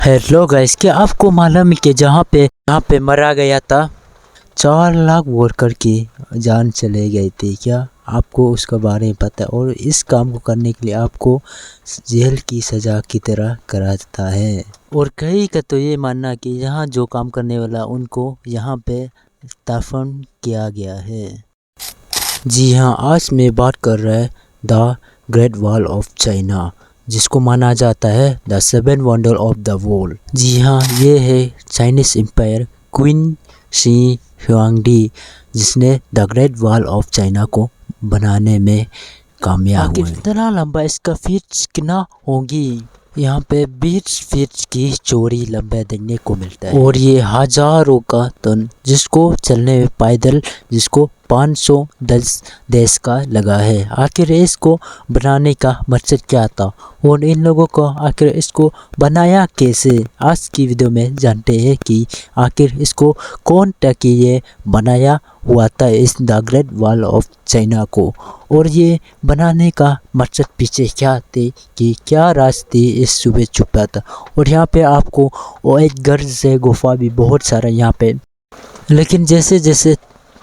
Hello guys, क्या आपको मालूम है कि यहाँ पे मरा गया था 4 लाख वर्कर की जान चले गई थी। क्या आपको उसके बारे में पता है? और इस काम को करने के लिए आपको जेल की सज़ा की तरह करा जाता है। और कई का तो ये मानना कि यहाँ जो काम करने वाला उनको यहाँ पे दफन किया गया है। जी हाँ, आज मैं बात कर रहा है the great wall of China, जिसको माना जाता है the 7 wonder of the world. जी हाँ, ये है Chinese empire queen Shi Huangdi, जिसने the great wall of China को बनाने में कामयाब हुए। कितना लंबा इसका फीट कितना होगी? यहाँ पे 20 फीट की चौड़ी लंबा देखने को मिलता है। और ये हजारों का टन, जिसको चलने में पैदल जिसको 510 देश का लगा है। आखिर इसको बनाने का मकसद क्या था और इन लोगों को आखिर इसको बनाया कैसे? आज की वीडियो में जानते हैं कि आखिर इसको कौन ताकि ये बनाया हुआ था इस the great wall of China को, और ये बनाने का मकसद पीछे क्या थे कि क्या राज थी इस सुबह छुपा था। और यहाँ पे आपको और एक घर से गुफा भी बहुत सारा यहाँ पे, लेकिन जैसे जैसे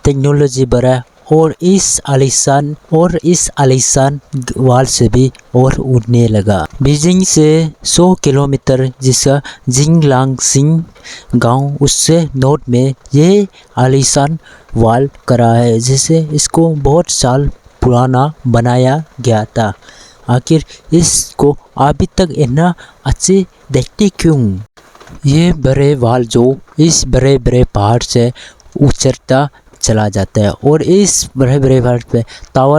टेक्नोलॉजी बढ़ा और इस आलीशान वाल से भी और उड़ने लगा। बीजिंग से 100 किलोमीटर जिसका जिंगलांगसिंग गांव, उससे नॉर्थ में ये आलीशान वाल करा है, जिसे इसको बहुत साल पुराना बनाया गया था। आखिर इसको अभी तक इतना अच्छे देखते क्यों? ये बड़े वाल जो इस बड़े बड़े पहाड़ से उछलता चला जाता है, और इस बड़े बड़े पहाड़ पे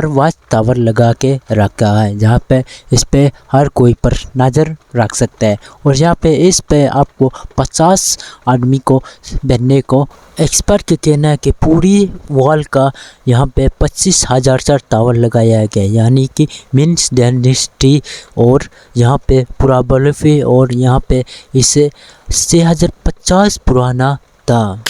वाच टावर लगा के रखा है, जहाँ पे इस पे हर कोई पर नज़र रख सकता है। और यहाँ पे इस पे आपको 50 आदमी को बैठने को। एक्सपर्ट के कहना है कि पूरी वॉल का यहाँ पे 25,000 टावर लगाया गया, यानी कि मिन्स डायनेस्टी, और यहाँ पे पूरा बल्फी, और यहाँ पे इसे 6050 पुराना था।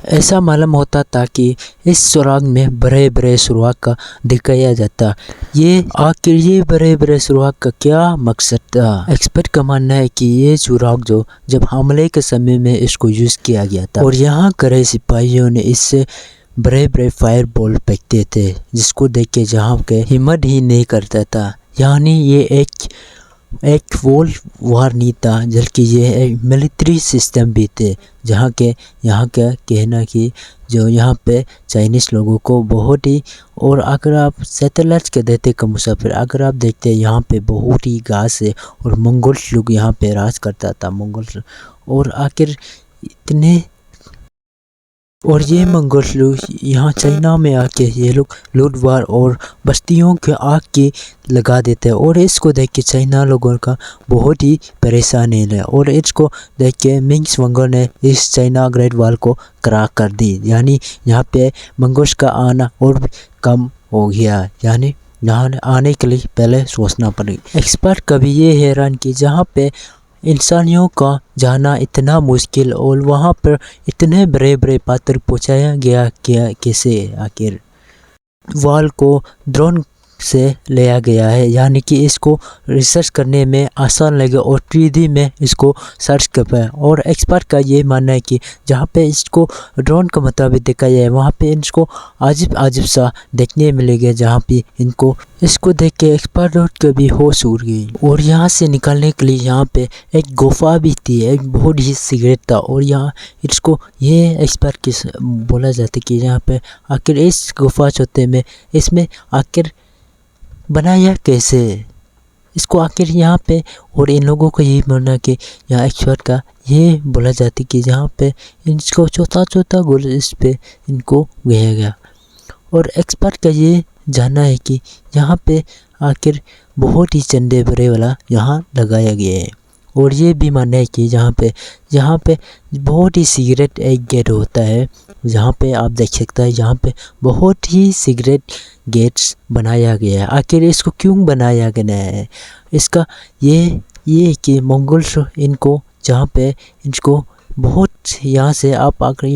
ऐसा मालूम होता था कि इस सुराग में बड़े बड़े सुराग का दिखाया जाता। ये आखिर ये बड़े बड़े सुराग का क्या मकसद था? एक्सपर्ट का मानना है कि ये सुराग जो जब हमले के समय में इसको यूज़ किया गया था, और यहाँ करे सिपाहियों ने इससे बड़े बड़े फायर बॉल फेंकते थे, जिसको देख के जहाँ के हिम्मत ही नहीं करता था। यानी ये एक वर्ल्ड वार नहीं था, बल्कि ये एक मिलिट्री सिस्टम भी थे, जहाँ के यहाँ का कहना कि जो यहाँ पे चाइनीज़ लोगों को बहुत ही, और अगर आप सैटेलाइट के देते का मुसाफिर अगर आप देखते हैं यहाँ पे बहुत ही घास है, और मंगोल्स लोग यहाँ पे राज करता था मंगोल्स। और आखिर इतने, और ये मंगोल्स लोग यहाँ चाइना में आके ये लोग लूट वार और बस्तियों के आग के लगा देते हैं, और इसको देख के चाइना लोगों का बहुत ही परेशानी है। और इसको देख के मिंग्स मंगोल ने इस चाइना ग्रेट वॉल को क्रैक कर दी, यानी यहाँ पे मंगोल्स का आना और भी कम हो गया, यानी यहाँ आने के लिए पहले सोचना पड़ेगा। एक्सपर्ट कभी ये हैरान कि जहाँ पे इंसानियों का जाना इतना मुश्किल, और वहाँ पर इतने बड़े बड़े पत्थर पहुँचाया गया क्या कैसे? आखिर वॉल को ड्रोन से लिया गया है, यानी कि इसको रिसर्च करने में आसान लगे और 3D में इसको सर्च कर पाए। और एक्सपर्ट का ये मानना है कि जहाँ पे इसको ड्रोन के मुताबिक देखा जाए, वहाँ पे इसको अजीब सा देखने मिलेगा, जहाँ पे इसको देख के एक्सपर्ट के भी होश उड़ गई। और यहाँ से निकलने के लिए यहाँ पे एक गुफा भी थी, एक बहुत ही सिगरेट था, और यहाँ इसको ये एक्सपर्ट किस बोला जाता है कि यहाँ पे आखिर इस गुफा छोटे में इसमें आखिर बनाया कैसे इसको आखिर यहाँ पे। और इन लोगों को यही मानना कि यहाँ एक्सपर्ट का ये बोला जाता है कि यहाँ पे इनको छोटा गोल इस पे इनको गया गया। और एक्सपर्ट का ये जानना है कि यहाँ पे आखिर बहुत ही चंदे बड़े वाला यहाँ लगाया गया है। और ये भी मानना है कि यहाँ पे बहुत ही सिगरेट एक गेट होता है, जहाँ पे आप देख सकते हैं यहाँ पे बहुत ही सिगरेट गेट्स बनाया गया है। आखिर इसको क्यों बनाया गया है? इसका ये कि मंगोल्स इनको जहाँ पे इनको बहुत, यहाँ से आप आकर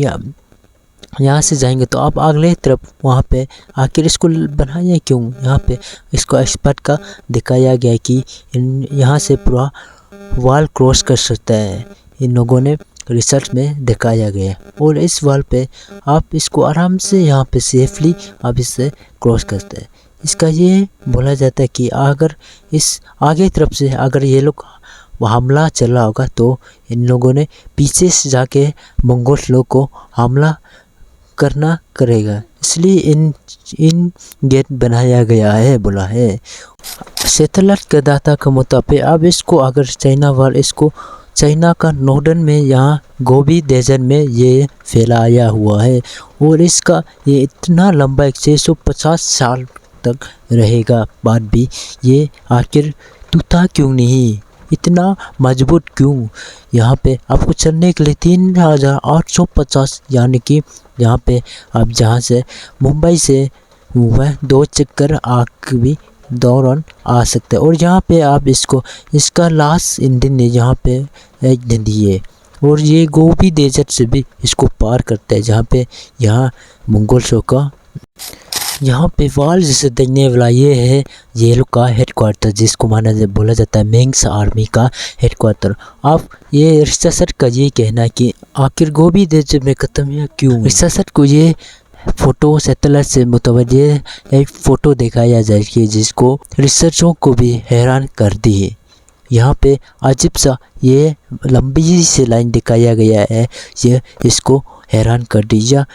यहाँ से जाएंगे तो आप अगले तरफ वहाँ पे आखिर इसको बनाया क्यों? यहाँ पे इसको एक्सपर्ट का दिखाया गया कि यहाँ से पूरा वॉल क्रॉस कर सकता है, इन लोगों ने रिसर्च में दिखाया गया। और इस वॉल पे आप इसको आराम से यहाँ पे सेफली आप इससे क्रॉस करते हैं। इसका ये बोला जाता है कि अगर इस आगे तरफ से अगर ये लोग हमला चला होगा तो इन लोगों ने पीछे से जाके मंगोल लोग को हमला करना करेगा, इसलिए इन गेट बनाया गया है बोला है। सैटेलाइट के डाटा के मुताबिक अब इसको अगर चाइना वाल इसको चाइना का नॉर्दर्न में यहाँ गोबी डेजर्ट में ये फैलाया हुआ है और इसका ये इतना लंबा 650 साल तक रहेगा बाद भी ये आखिर टूटा क्यों नहीं, इतना मजबूत क्यों। यहाँ पे आपको चलने के लिए 3850 यानी कि यहाँ पे आप जहाँ से मुंबई से वह 2 चक्कर आग भी दौरान आ सकते हैं। और यहाँ पे आप इसका लास्ट इंडियन है यहाँ पे एक नदी है और ये गोबी डेजर्ट से भी इसको पार करता है, जहाँ पे यहाँ मंगोल का यहाँ पे वाल जैसे देखने वाला ये है ये लोग का हेडक्वार्टर, जिसको बोला जाता है मिंग्स आर्मी का हेडक्वार्टर। अब ये रिसर्चर का ये कहना है कि आखिर गोबी डेजर्ट में खत्म है क्यों। रिसर्चर को ये फोटो सैटेलाइट से मुताबिक ये एक फ़ोटो दिखाया जाए कि जिसको रिसर्चरों को भी हैरान कर दी है। यहाँ पे अजीब सा ये लंबी सी लाइन दिखाया गया है, ये इसको हैरान कर दिया।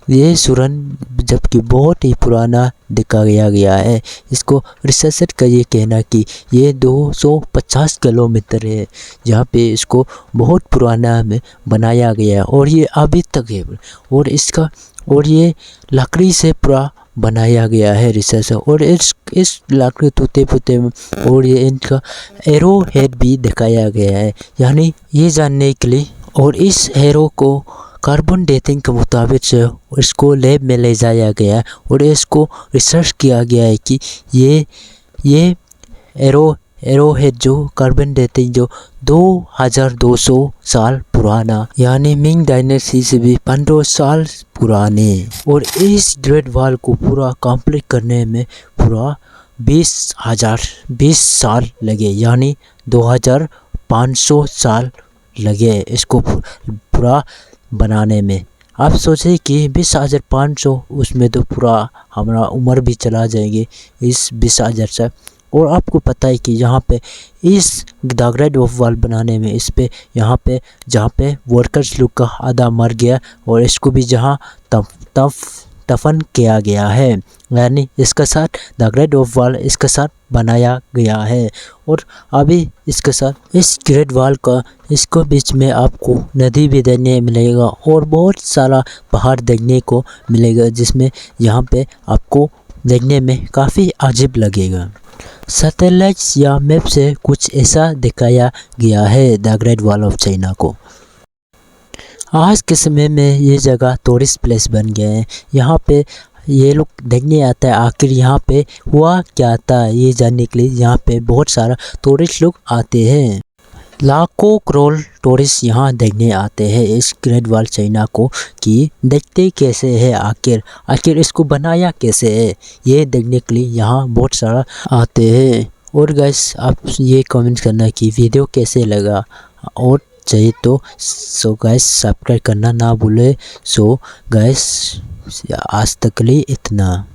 ये सुरंग जबकि बहुत ही पुराना दिखाया गया है। इसको रिसर्चर का ये कहना कि ये 250 किलोमीटर है, जहाँ पे इसको बहुत पुराना में बनाया गया है और ये अभी तक है। और ये लकड़ी से पूरा बनाया गया है रिसर्चर। और इस लकड़ी टूटे फूटे और ये इनका एरो हेड भी दिखाया गया है, यानी ये जानने के लिए। और इस एरो को कार्बन डेटिंग के मुताबिक से इसको लैब में ले जाया गया और इसको रिसर्च किया गया है कि ये एरो हेड जो कार्बन डेटिंग जो 2200 साल पुराना, यानी मिंग डायनेस्टी से भी 15 साल पुराने। और इस ग्रेट वॉल को पूरा कंप्लीट करने में पूरा 20 साल लगे, यानी 2500 साल लगे इसको पूरा बनाने में। आप सोचें कि 20,500 उसमें तो पूरा हमारा उम्र भी चला जाएंगे इस 20,000 से। और आपको पता है कि यहाँ पे इस द ग्रेट वॉल बनाने में इस पे यहाँ पे जहाँ पे वर्कर्स लोग का आधा मर गया और इसको भी जहाँ दफन किया गया है, यानी इसके साथ द ग्रेट वॉल इसके साथ बनाया गया है। और अभी इसके साथ इस ग्रेट वॉल का इसको बीच में आपको नदी भी देखने मिलेगा और बहुत सारा पहाड़ देखने को मिलेगा, जिसमें यहाँ पे आपको देखने में काफ़ी अजीब लगेगा। सैटेलाइट्स या मैप से कुछ ऐसा दिखाया गया है the great wall of China को। आज के समय में ये जगह टूरिस्ट प्लेस बन गए हैं। यहाँ पे ये लोग देखने आता है आखिर यहाँ पे हुआ क्या था, ये जानने के लिए यहाँ पे बहुत सारा टूरिस्ट लोग आते हैं। लाखों करोड़ टूरिस्ट यहाँ देखने आते हैं इस ग्रेट वॉल चाइना को कि देखते कैसे है, आखिर इसको बनाया कैसे है, ये देखने के लिए यहाँ बहुत सारा आते हैं। और गाइस आप ये कमेंट करना कि वीडियो कैसे लगा, और चाहिए तो गाइस सब्सक्राइब करना ना भूले। गाइस आज तक के लिए इतना।